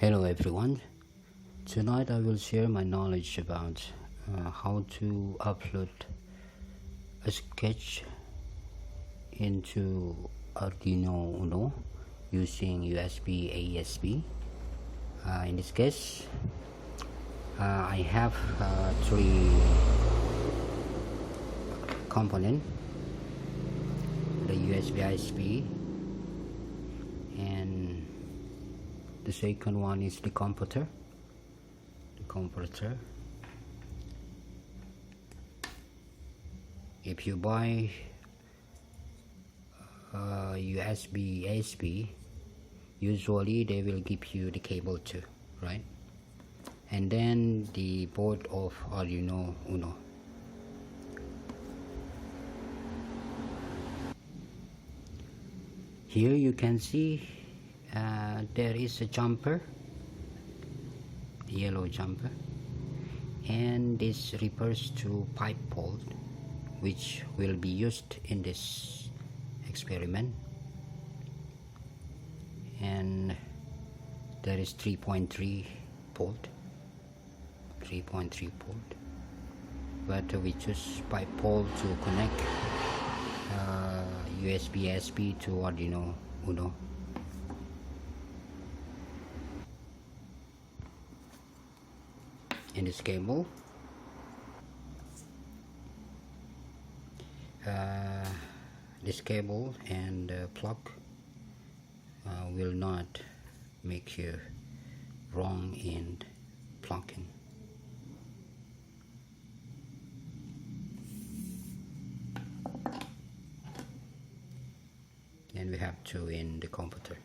Hello everyone. Tonight I will share my knowledge about how to upload a sketch into Arduino Uno using USBasp. In this case, I have three components: the USBasp, and the second one is the converter. If you buy USBasp, usually they will give you the cable too, right? And then the board of Arduino Uno. Here you can see there is a jumper, yellow jumper, and this refers to pipe pole, which will be used in this experiment. And there is 3.3 port, but we choose pipe pole to connect USBasp to Arduino Uno. In this cable, and plug will not make you wrong in plugging. And we have two in the converter.